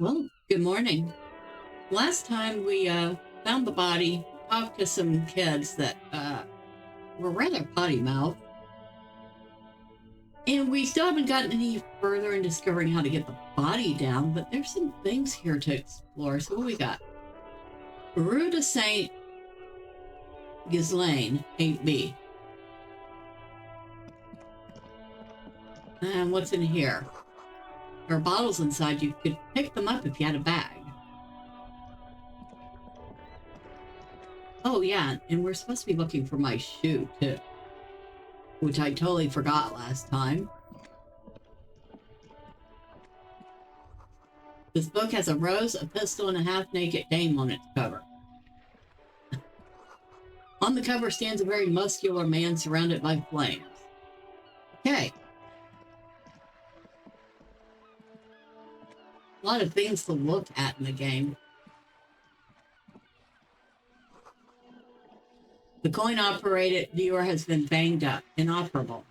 Well, good morning. Last time we found the body, talked to some kids that were rather potty mouthed, and we still haven't gotten any further in discovering how to get the body down, but there's some things here to explore. So, what we got? Rue de Saint Ghislaine, 8B. And what's in here? There are bottles inside. You could pick them up if you had a bag. Oh, yeah, and we're supposed to be looking for my shoe, too, which I totally forgot last time. This book has a rose, a pistol, and a half-naked dame on its cover. On the cover stands a very muscular man surrounded by flames. Okay. A lot of things to look at in the game. The coin-operated viewer has been banged up, inoperable.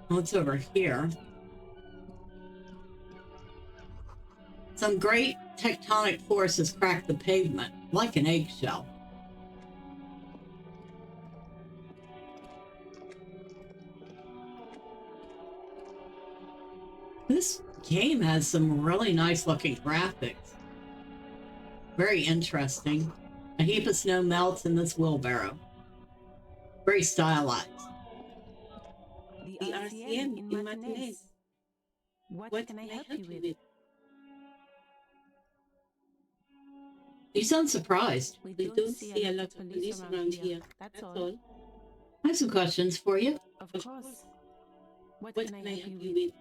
What's over here? Some great tectonic force has cracked the pavement, like an eggshell. This game has some really nice looking graphics. Very interesting. A heap of snow melts in this wheelbarrow. Very stylized. The RCM in Martinez. What can I help you with? You sound surprised. We don't see a lot of police around here. That's all. I have some questions for you. Of course. What can I help you with?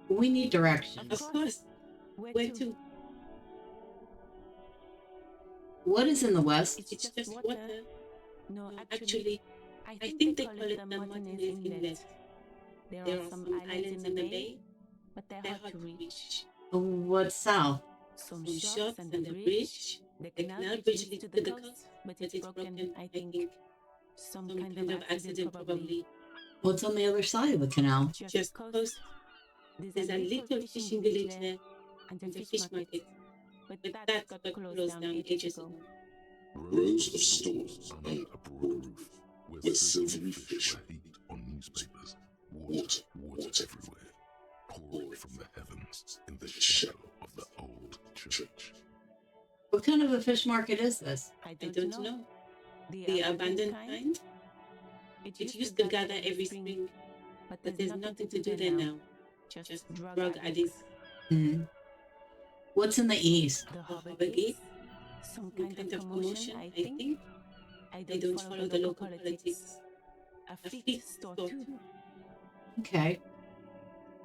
We need directions. Of course. Where to? What is in the west? It's just water. No, actually, I think they call it the Martinez Inlet. There are some islands in the bay, but they're hard to reach. What's south? Some shops and the bridge. The canal bridge leads to the coast, but it's broken, I think. Some kind of accident, probably. What's on the other side of the canal? Just coast. There's a little fishing village there and a fish market, but that got closed down ages ago. Rows of stores under a broad roof, where silvery fish are heaped on newspapers. Water everywhere, pouring from the heavens in the shadow of the old church. What kind of a fish market is this? I don't know. The abandoned kind? It used to gather every spring, but there's nothing to do there now. Just drug addicts. What's in the east? The harbor gate? Some kind of commotion, I think. I don't follow the local politics. A fleet store too. Okay.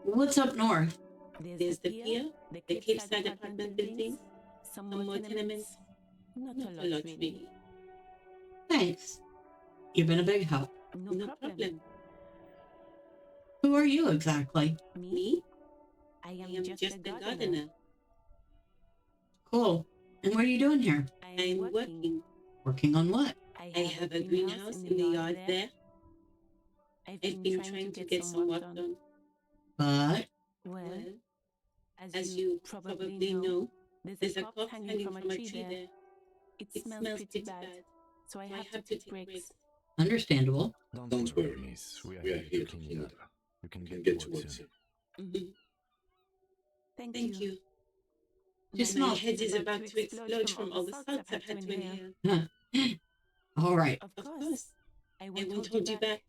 What's up north? There's the pier, the Cape Side apartment buildings, some more tenements. Not a lot, really. Thanks. You've been a big help. No problem. Who are you exactly? Me? I am just a gardener. Cool. And what are you doing here? I'm working. Working on what? I have a greenhouse in the yard there. I've been trying to get some work done. But Well, as you probably know, there's a corpse hanging from a tree there. It smells pretty bad, so I have to take breaks. understandable. Don't worry, miss. We are here to clean. You can get to work soon. Thank you. Just My not- head is about to explode from all the salts I've had to inhale. All right. Of course. I won't hold you back.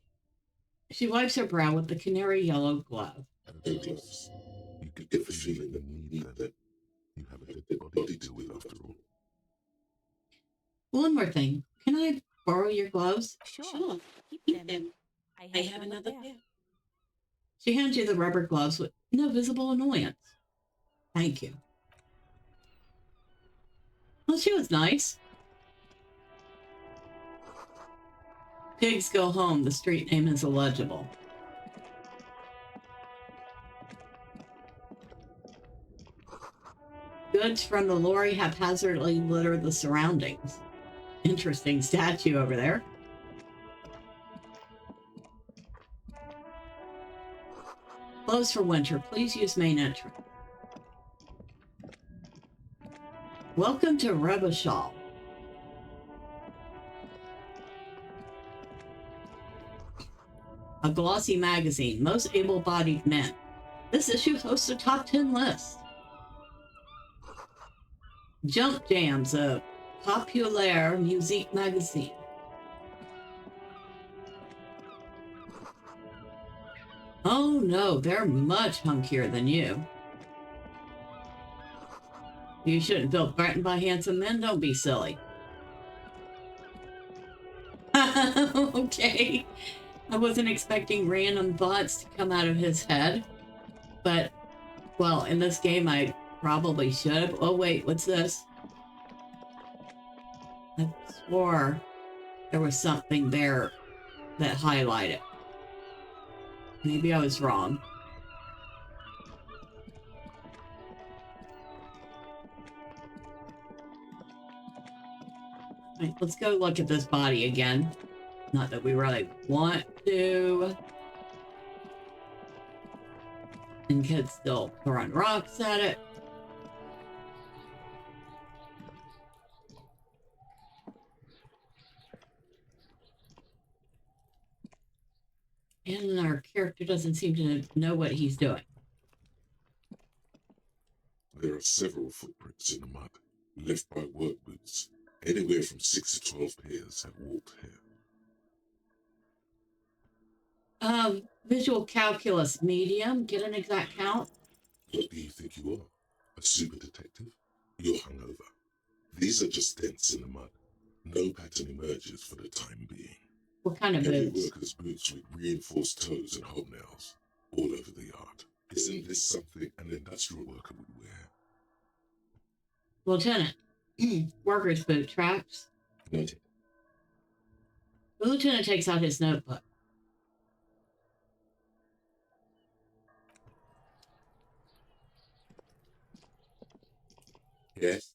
She wipes her brow with the canary yellow glove. And the gloves. You get the feeling that you need them. You have a dead body to deal with after all. One more thing. Can I borrow your gloves? Sure. Keep them. I have another pair. She hands you the rubber gloves with no visible annoyance. Thank you. Well, she was nice. Pigs go home. The street name is illegible. Goods from the lorry haphazardly litter the surroundings. Interesting statue over there. Closed for winter. Please use main entrance. Welcome to Rebashal. A glossy magazine. Most able-bodied men. This issue hosts a top 10 list. Jump Jams, a populaire musique magazine. Oh no, they're much hunkier than you. You shouldn't feel threatened by handsome men. Don't be silly. Okay. I wasn't expecting random thoughts to come out of his head. But, well, in this game, I probably should have. Oh, wait, what's this? I swore there was something there that highlighted. Maybe I was wrong. Right, let's go look at this body again. Not that we really want to. And kids still throwing rocks at it. And our character doesn't seem to know what he's doing. There are several footprints in the mud, left by work boots. Anywhere from 6 to 12 pairs have walked here. Visual calculus medium. Get an exact count. What do you think you are? A super detective? You're hungover. These are just dents in the mud. No pattern emerges for the time being. What kind of Every boots? worker's boots with reinforced toes and hobnails, all over the yard. Isn't this something an industrial worker would wear? Lieutenant. Worker's boot tracks. Noted. The lieutenant takes out his notebook. Yes?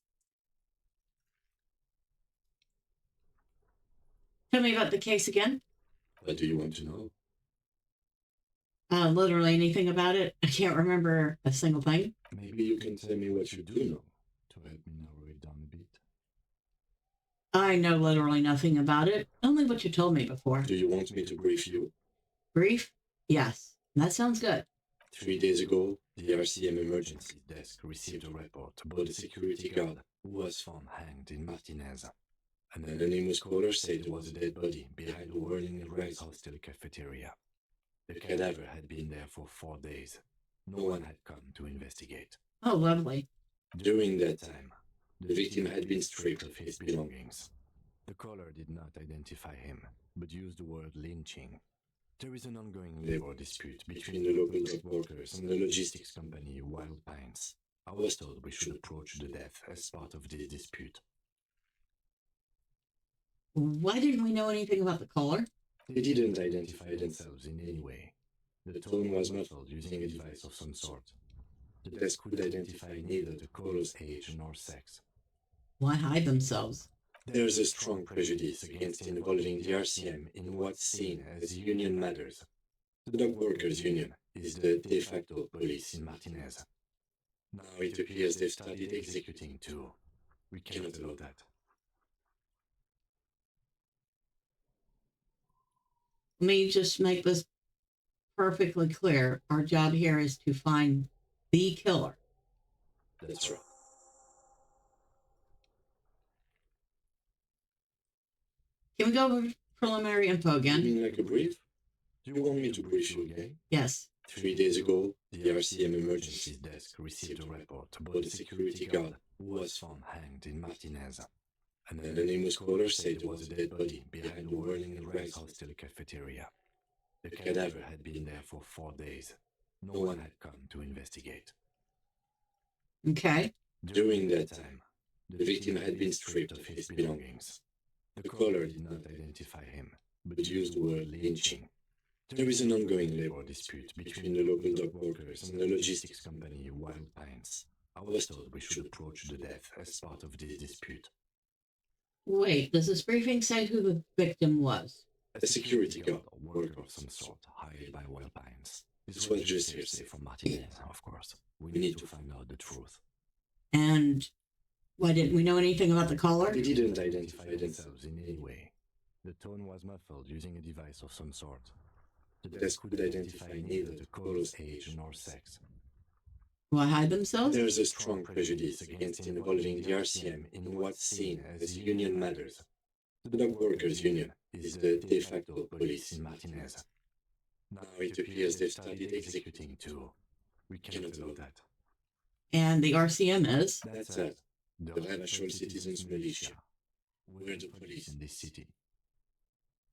Tell me about the case again. What do you want to know? Literally anything about it. I can't remember a single thing. Maybe you can tell me what you do know to help me narrow it down a bit. I know literally nothing about it. Only what you told me before. Do you want me to brief you? Brief? Yes. That sounds good. 3 days ago, the RCM emergency desk received a report about a security guard who was found hanged in Martinez. An anonymous caller said there was a dead body behind the Whirling and Rags hostel cafeteria. The cadaver had been there for 4 days. No one had come to investigate. Oh, lovely. During that time, the victim had been stripped of his belongings. The caller did not identify him, but used the word lynching. There is an ongoing labor dispute between the local dock workers and the logistics company Wild Pines. I was told we should approach the death as part of this dispute. Why didn't we know anything about the caller? They didn't identify themselves in any way. The tone was muffled using a device of some sort. The desk could identify neither the caller's age nor sex. Why hide themselves? There's a strong prejudice against involving the RCM in what's seen as union matters. The dock workers' union is the de facto police in Martinez. Now it appears they've started executing too. We cannot allow that. Let me just make this perfectly clear. Our job here is to find the killer. That's right. Can we go over preliminary info You again? mean like a brief? Do you want me to brief you again? Yes. 3 days ago, the RCM emergency desk received a report about a security guard who was found hanged in Martinez. An anonymous caller said there was a dead body behind the Whirling and Rags hostel cafeteria. The cadaver had been there for 4 days. No one had come to investigate. Okay. During that time, the victim had been stripped of his belongings. The caller did not identify him, but used the word lynching. There is an ongoing labor dispute between the local dock workers and the logistics company Wild Pines. I was told we should approach the death as part of this dispute. Wait, does this briefing say who the victim was? A security guard or worker of some sort hired by Wildpines. This was just hearsay from Martinez, of course. We need to find out the truth. And why didn't we know anything about the caller? They didn't identify themselves in any way. The tone was muffled using a device of some sort. The desk could identify neither the caller's age nor sex. Why hide themselves? There's a strong prejudice against involving the RCM in what's seen as union matters. The Dog Workers Union is the de facto police in Martinez. Now it appears they've started executing too. We cannot allow that. And the RCM is? That's it. The National Citizens Militia. We're the police in this city.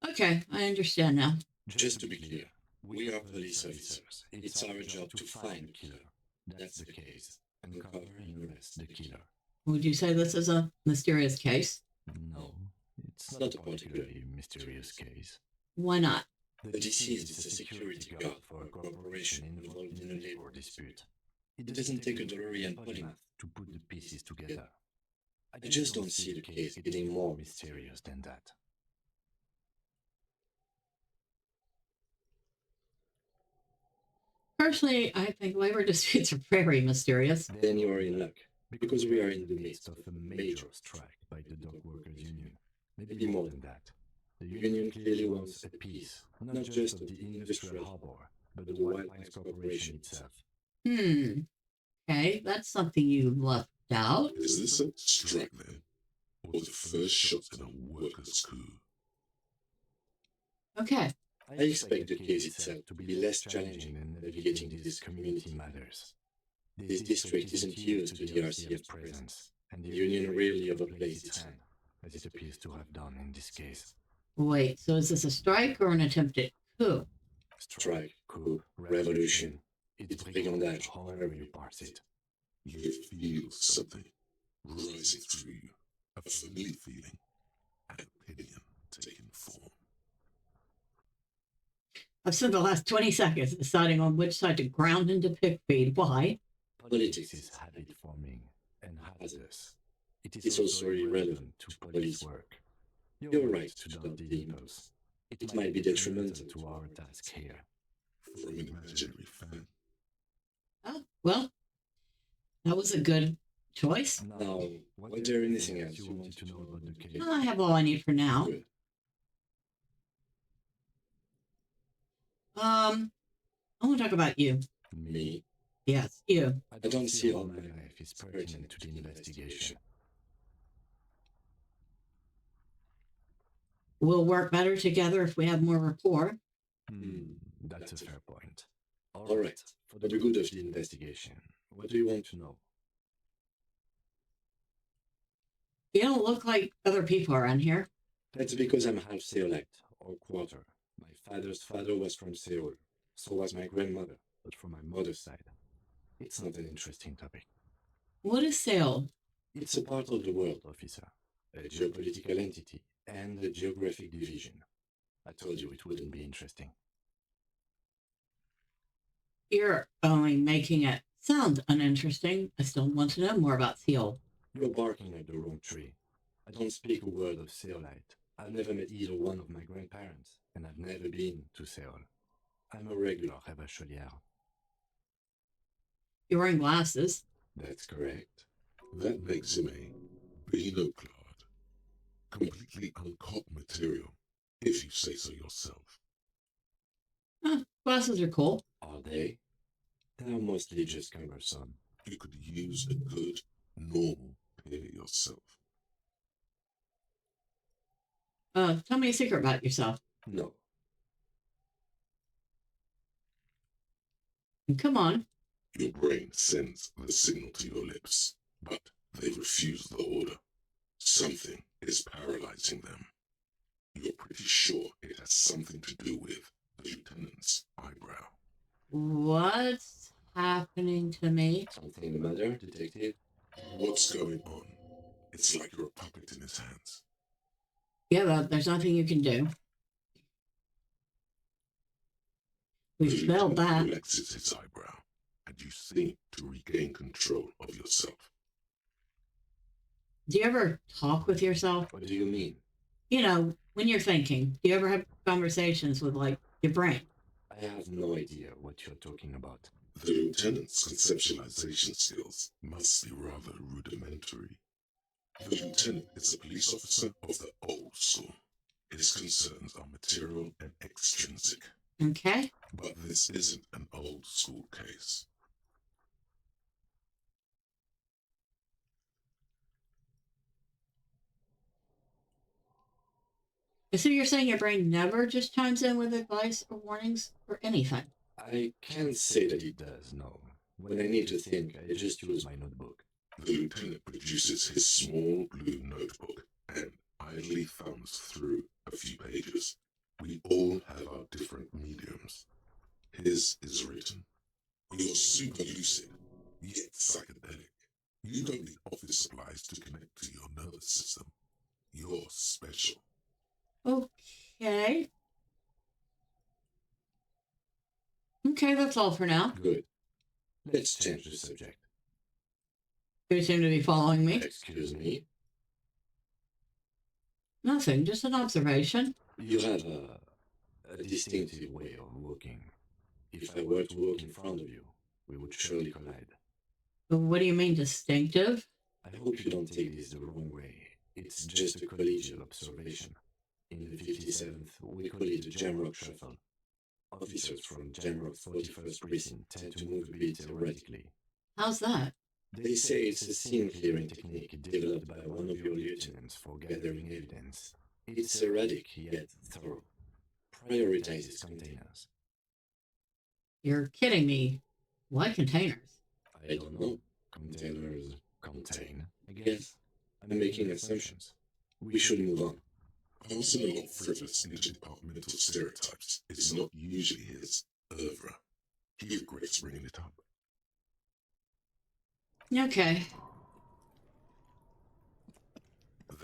Okay, I understand now. Just to be clear, we are police officers. It's our job to find the killer. That's the case. Uncover and arrest the killer. Would you say this is a mysterious case? No, it's not a particularly mysterious case. Why not? The deceased is a security guard for a corporation involved in a labor dispute. It doesn't take a DeLorean polymath to put the pieces together. I just don't see the case getting more mysterious than that. Personally, I think labor disputes are very mysterious. Then you are in luck, because we are in the midst of a major strike by the Dock Workers Union. Maybe more than that. The union clearly wants a piece, not just of the industrial harbor, but the Wild Pines Corporation itself. Okay, that's something you left out. Is this a strike then? Or the first shot in a workers' coup? Okay. I expect the case itself to be less challenging than navigating these community matters. This district isn't used to the RCF presence, and the union rarely overplays its hand, as it appears to have done in this case. Wait, so is this a strike or an attempted coup? Strike, coup, revolution. It's brigandage, however you parse it. You feel something rising through you, a familiar feeling, an opinion taking form. I've spent the last 20 seconds deciding on which side to ground into pig feed. Why? Politics is habit-forming and hazardous. It is also irrelevant to police work. You're right to doubt the impulse. It might be detrimental to our task here. From an imaginary fan. Oh, well, that was a good choice. Now, was there anything else you wanted to know about the case? I have all I need for now. Good. I want to talk about you. Me? Yes, you. I don't see how my life is pertinent to the investigation. We'll work better together if we have more rapport. That's a fair point. All right, for the good of the investigation, what do you want to know? You don't look like other people around here. That's because I'm half Seolite, or quarter. My father's father was from Seoul. So was my grandmother, but from my mother's side. It's not an interesting topic. What is Seoul? It's a part of the world, officer. A geopolitical entity and a geographic division. I told you it wouldn't be interesting. You're only making it sound uninteresting. I still want to know more about Seoul. You're barking at the wrong tree. I don't speak a word of Seolite. I've never met either one of my grandparents, and I've never been to Seoul. I'm a regular Rebachelier. You're wearing glasses. That's correct. That makes him a binoclard. Completely uncut material, if you say so yourself. Glasses are cool. Are they? They're mostly just cumbersome. You could use a good, normal pair yourself. Tell me a secret about yourself. No. Come on. Your brain sends the signal to your lips, but they refuse the order. Something is paralyzing them. You're pretty sure it has something to do with the lieutenant's eyebrow. What's happening to me? Something the matter, detective? What's going on? It's like you're a puppet in his hands. Yeah, well, there's nothing you can do. We The spelled that. lieutenant relaxes his eyebrow, and you seem to regain control of yourself. Do you ever talk with yourself? What do you mean? You know, when you're thinking, do you ever have conversations with, like, your brain? I have no idea what you're talking about. The lieutenant's conceptualization skills must be rather rudimentary. The lieutenant is a police officer of the old school. His concerns are material and extrinsic. Okay. But this isn't an old school case. So you're saying your brain never just chimes in with advice or warnings or anything? I can't say that it does, no. When I need to think, I just use my notebook. The lieutenant produces his small blue notebook and idly thumbs through a few pages. We all have our different mediums. His is written. You're super lucid, yet psychedelic. You don't need office supplies to connect to your nervous system. You're special. Okay. Okay, that's all for now. Good. Let's change the subject. You seem to be following me. Excuse me? Nothing, just an observation. You have a distinctive way of walking. If I were to walk in front of you, we would surely collide. What do you mean distinctive? I hope you don't take this the wrong way. It's just a collegial observation. In the 57th, we call it the Jamrock Shuffle. Officers from Jamrock's 41st Precinct tend to move a bit erratically. How's that? They say it's a scene-clearing technique developed by one of your lieutenants for gathering evidence. It's erratic, yet thorough. Prioritizes containers. You're kidding me. Why containers? I don't know. Containers contain, I guess. I'm making assumptions. We should move on. Passing along frivolous interdepartmental stereotypes is not usually his oeuvre. He regrets bringing it up. Okay.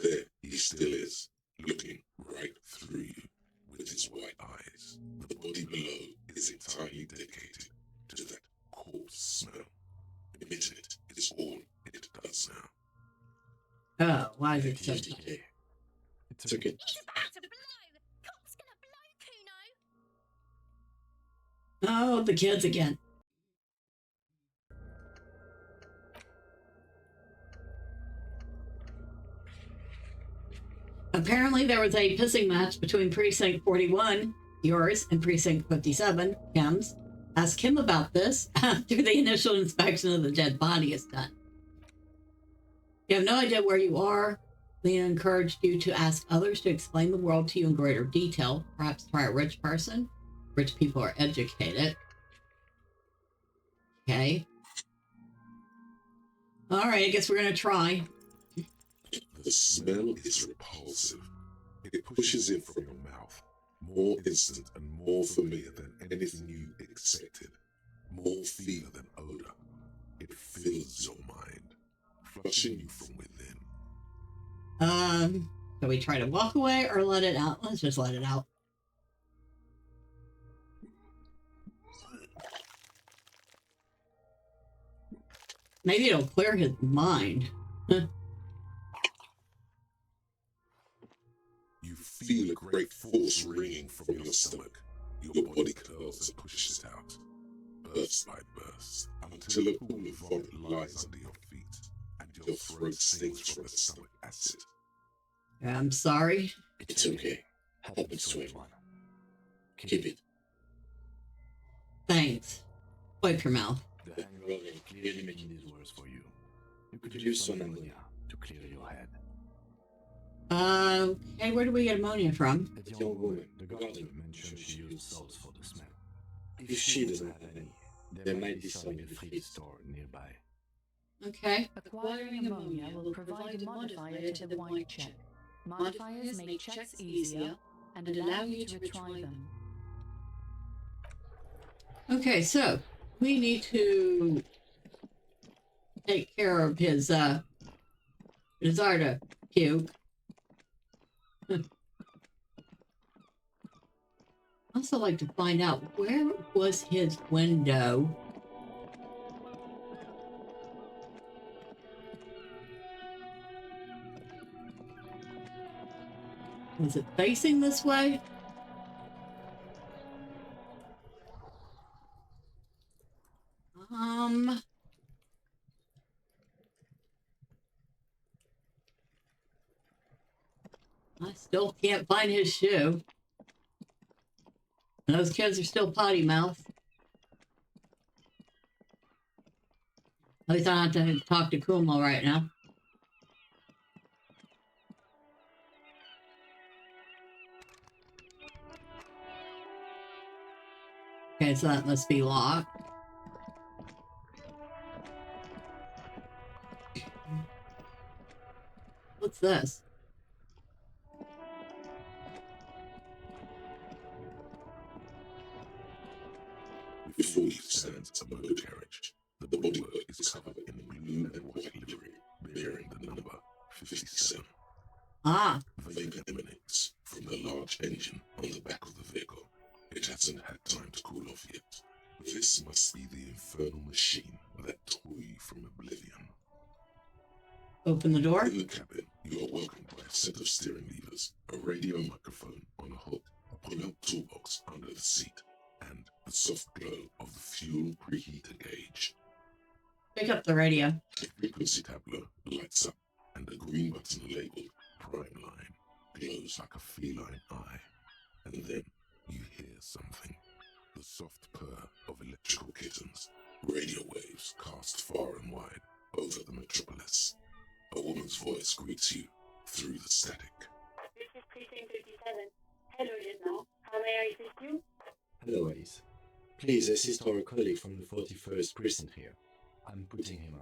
There he still is, looking right through you with his white eyes. The body below is entirely dedicated to that corpse smell. Emitting it is all it does now. Oh, why is it so? Decay. It's okay. He's about to blow! Cop's gonna blow, Kuno! Oh, the kids again. Apparently there was a pissing match between Precinct 41, yours, and Precinct 57, Kim's. Ask Kim about this after the initial inspection of the dead body is done. You have no idea where you are. Lena encouraged you to ask others to explain the world to you in greater detail. Perhaps try a rich person. Rich people are educated. Okay. All right, I guess we're going to try. The smell is repulsive. It pushes in from your mouth, more instant and more familiar than anything you expected, more feeler than odor. It fills your mind, flushing you from within. So we try to walk away or let it out? Let's just let it out. Maybe it'll clear his mind. You feel a great force ringing from your stomach. Your body curls and pushes it out, burst by burst, until a pool of vomit lies under your feet, and your throat stings from the stomach acid. I'm sorry. It's okay. Happens to everyone. Keep it. Thanks. Wipe your mouth. The hangover clearly making this worse for you. You could use some ammonia to clear your head. Okay, where do we get ammonia from? That young woman, the gardener, mentioned she used salts for the smell. If she doesn't have any, there might be some in the feed store nearby. Okay. Acquiring ammonia will provide a modifier to the white check. Modifiers make checks easier and allow you to retry them. Okay, so we need to take care of his desire to puke. Also like to find out where was his window. Is it facing this way? I still can't find his shoe. Those kids are still potty mouth. At least I don't have to talk to Kumo right now. Okay, so that must be locked. What's this? Before you stands a motor carriage. The bodywork is covered in blue and white livery, bearing the number 57. Ah. Vapor emanates from the large engine on the back of the vehicle. It hasn't had time to cool off yet. This must be the infernal machine that tore you from oblivion. Open the door. In the cabin, you are welcomed by a set of steering levers, a radio microphone on a hook, a pull-out toolbox under the seat, and the soft glow of the fuel preheater gauge. Pick up the radio. The frequency tableau lights up, and the green button labeled Prime Line glows like a feline eye. And then you hear something. The soft purr of electrical kittens. Radio waves cast far and wide over the metropolis. A woman's voice greets you through the static. This is Precinct 57. Hello, Lieutenant. How may I assist you? Hello, Alice. Please assist our colleague from the 41st precinct here. I'm putting him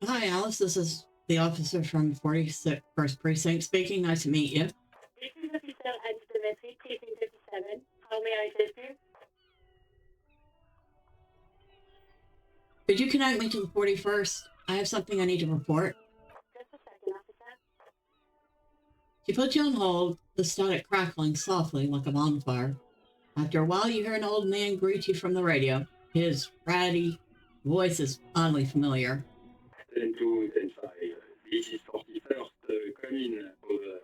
on. Hi, Alice. This is the officer from 41st Precinct speaking. Nice to meet you. This is Officer Antidometry, Precinct 57. How may I assist you? Could you connect me to the 41st? I have something I need to report. Just a second, officer. She put you on hold, the static crackling softly like a bonfire. After a while, you hear an old man greet you from the radio. His ratty voice is oddly familiar. 10-2, 10-5. This is 41st, come in, over.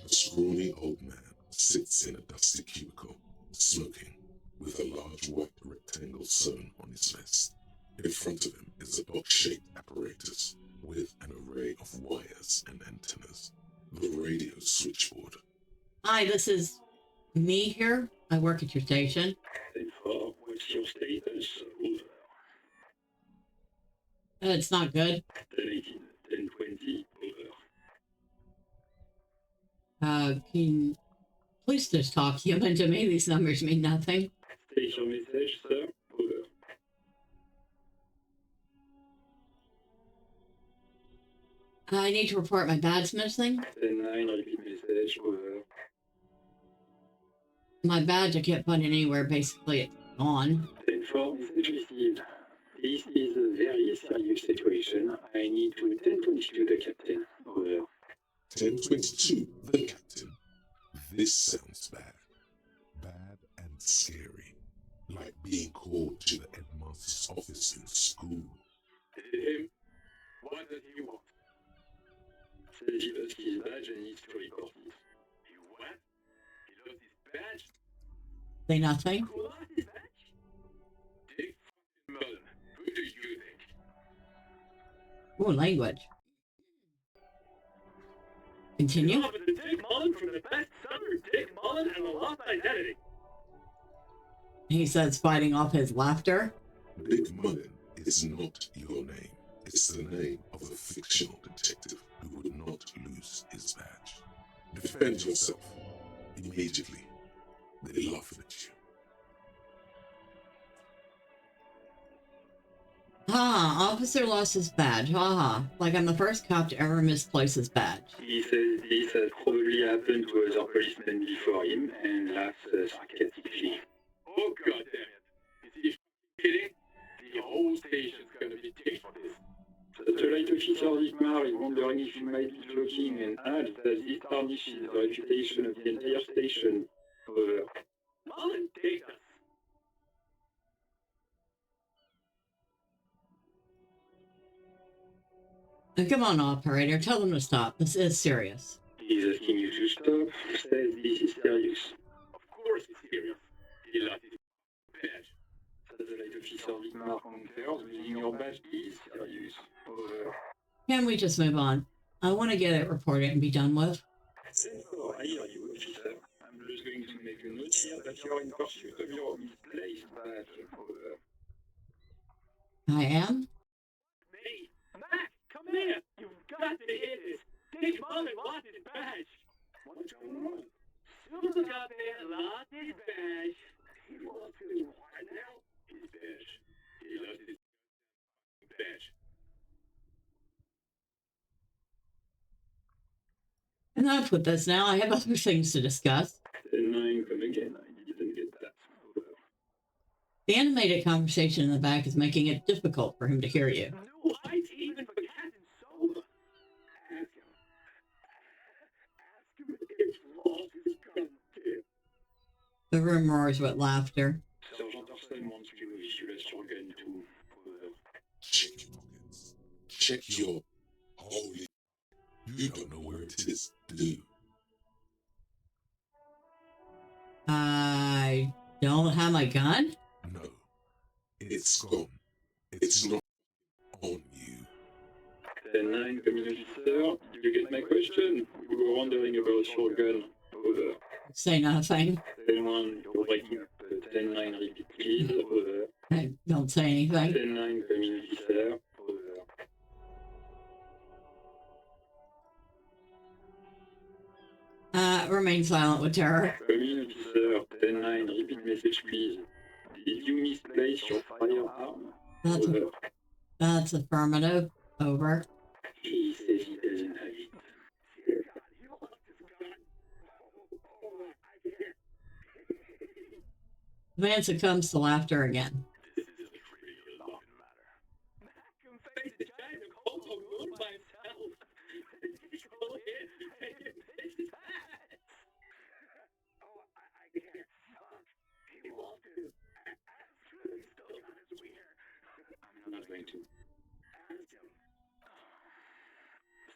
A scrawny old man sits in a dusty cubicle, smoking, with a large white rectangle sewn on his vest. In front of him is a box-shaped apparatus with an array of wires and antennas. The radio switchboard. Hi, this is me here. I work at your station. 10-4, what's your status? Over. It's not good. 10-18, 10-20, over. Can you please just talk human to me? These numbers mean nothing. Station message, sir, over. I need to report my badge missing. 10-9, repeat message, over. My badge I can't find it anywhere. Basically, it's gone. 10-4, message received. This is a very serious situation. I need to 10-22 the captain, over. 1022, the captain. This sounds bad. Bad and scary. Like being called to the headmaster's office in school. Is it him? What does he want? Says he lost his badge and needs to report it. He what? He lost his badge? Say nothing. Who lost his badge? Dick f***ing Mullen. Who do you think? Oh, language. Continue. You're the Dick Mullen from the bestseller Dick Mullen and the Lost Identity. He says, fighting off his laughter. Big Mullen is not your name. It's the name of a fictional detective who would not lose his badge. Defend yourself. Immediately. They laugh at you. Ah, officer lost his badge. Haha. Like I'm the first cop to ever misplace his badge. He says this has probably happened to other policemen before him and laughs sarcastically. Oh god damn it. Is he f***ing kidding? The whole station's gonna be ticked for this. Satellite officer Dietmar is wondering if he might be joking and adds that this tarnishes the reputation of the entire station. Over. Mullen, take us. Come on, operator. Tell them to stop. This is serious. He's asking you to stop. Says this is serious. Of course it's serious. He lost his badge. Satellite officer Vigmar concurs. Losing your badge is serious. Over. Can we just move on? I want to get it reported and be done with. Oh, I hear you, officer. I'm just going to make a note here that you're in pursuit of your misplaced badge. Over. I am? Hey, Mac, come here! You've got to hear this! Dick Mullen lost his badge! What's going on? Silver got there, lost his badge. He lost his what now? His badge. He lost his badge. Enough with this now. I have other things to discuss. 10-9, come again. I didn't get that. Over. The animated conversation in the back is making it difficult for him to hear you. No lights even for gas and soda. Ask him. Ask him if it's lost his gun too. The room roars with laughter. Sergeant Orson wants you if you lost your gun too. Over. Check your pockets. Check your... Holy... You don't know where it is, do you? I don't have my gun? No. It's gone. It's not on you. 10-9, community sir. Did you get my question? We were wondering about your gun. Over. Say nothing. 10-1, you're breaking up. 10-9, repeat please. Over. I don't say anything. 10-9, community sir. Over. Remain silent with terror. Community sir. 10-9, repeat message please. Did you misplace your firearm? That's, Over. that's affirmative. Over. He says he doesn't have it. Dear God, he lost his gun. Oh, I can't. The man succumbs to laughter again. This is a pretty long matter. Mac can face the giant of cold moon by himself. Just go in and get his ass. Oh, I can't. Fuck. He lost his ass. He's still got his wiener. I'm not going to. Ask him.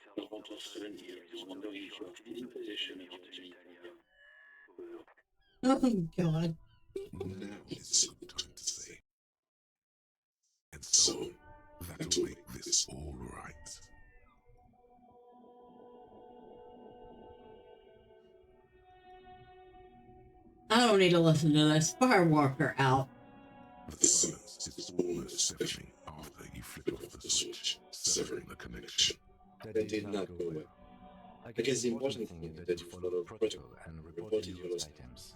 Sergeant Orson here is wondering if you're still in possession of your genitalia. Oh, God. Now it's a good time to say. And so, that'll make this all right. I don't need to listen to this. Fire Walker out. The silence is almost deafening after you flick off the switch, severing the connection. That did not go well. I guess the important thing is that you followed protocol and reported your lost items.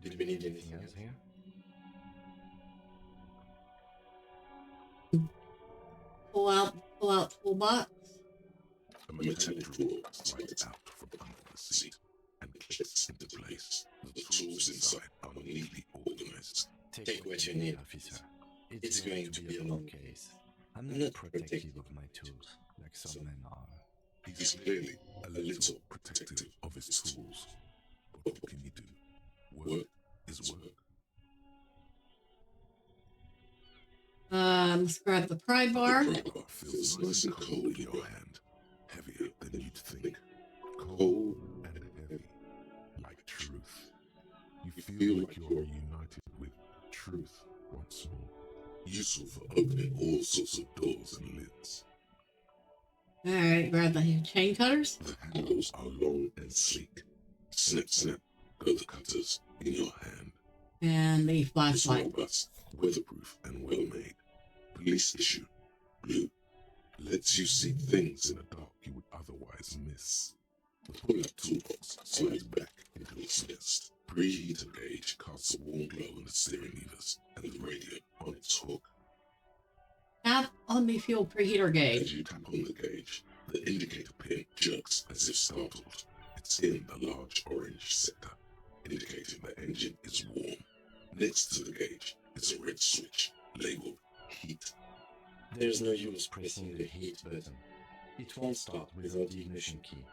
Did we need anything else here? Pull out toolbox. A metallic drawer slides out from under the seat and clicks into place. The tools inside are neatly organized. Take what you need, officer. It's going to be a long case. I'm not protective of my tools, like some men are. He's clearly a little protective of his tools. But what can you do? Work is work. Let's grab the pry bar. The pry bar feels nice and cold in your hand. Heavier than you'd think. Cold and heavy. Like truth. You feel like you're reunited with truth once more. Useful for opening all sorts of doors and lids. Alright, grab the chain cutters. The handles are long and sleek. Snap, snap, go the cutters in your hand. And the It's flashlight. robust, weatherproof, and well-made. Police issue, blue. Lets you see things in the dark you would otherwise miss. The pull-up toolbox slides back into its nest. Preheater gauge casts a warm glow on the steering levers and the radio on its hook. Tap on the fuel preheater gauge. As you tap on the gauge, the indicator pin jerks as if startled. It's in the large orange sector, indicating the engine is warm. Next to the gauge is a red switch labeled heat. There's no use pressing the heat button. It won't start without the ignition key.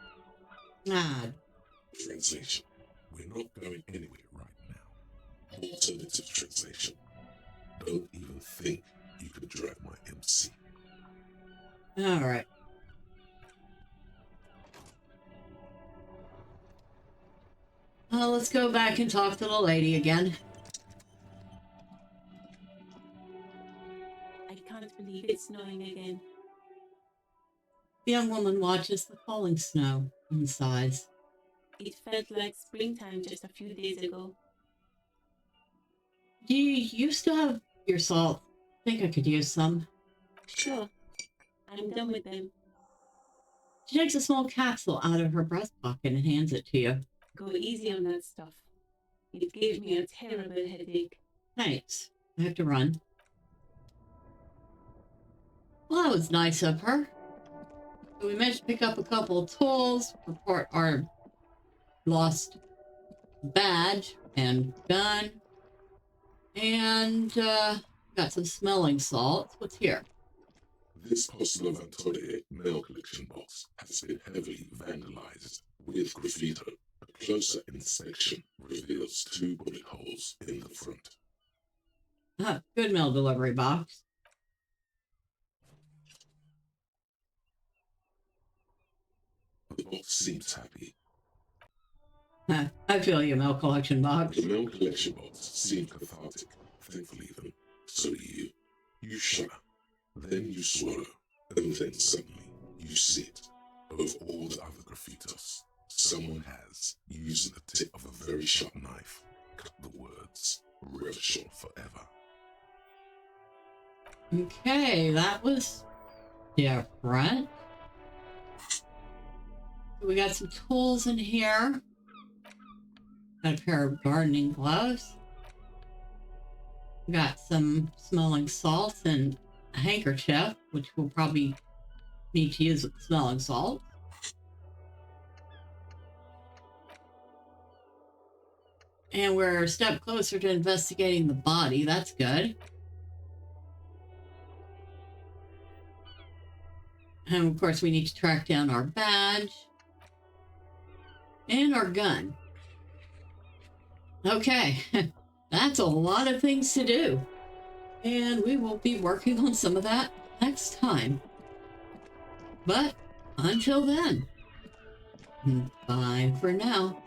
Ah, Translation: we're not going anywhere right now. Alternative translation: don't even think you could drive my MC. alright. Let's go back and talk to the lady again. I can't believe it's snowing again. The young woman watches the falling snow and sighs. It felt like springtime just a few days ago. Do you still have your salt? I think I could use some. Sure, I'm done with them. She takes a small capsule out of her breast pocket and hands it to you. Go easy on that stuff. It gave me a terrible headache. Thanks. I have to run. Well, that was nice of her. So we managed to pick up a couple of tools, report our lost badge and gun, and got some smelling salts. What's here? This Postlovantode mail collection box has been heavily vandalized with graffiti. A closer inspection reveals 2 bullet holes in the front. Good mail delivery box. The box seems happy. I feel you, mail collection box. The mail collection box seemed cathartic. Thankfully, then, so do you. You shudder, then you swallow, and then suddenly you see it. Of all the other graffitos, someone has, using the tip of a very sharp knife, cut the words, Revachol forever. Okay, that was different. We got some tools in here. Got a pair of gardening gloves. We got some smelling salts and a handkerchief, which we'll probably need to use with the smelling salt. And we're a step closer to investigating the body. That's good. And of course, we need to track down our badge and our gun. Okay, that's a lot of things to do. And we will be working on some of that next time. But until then, bye for now.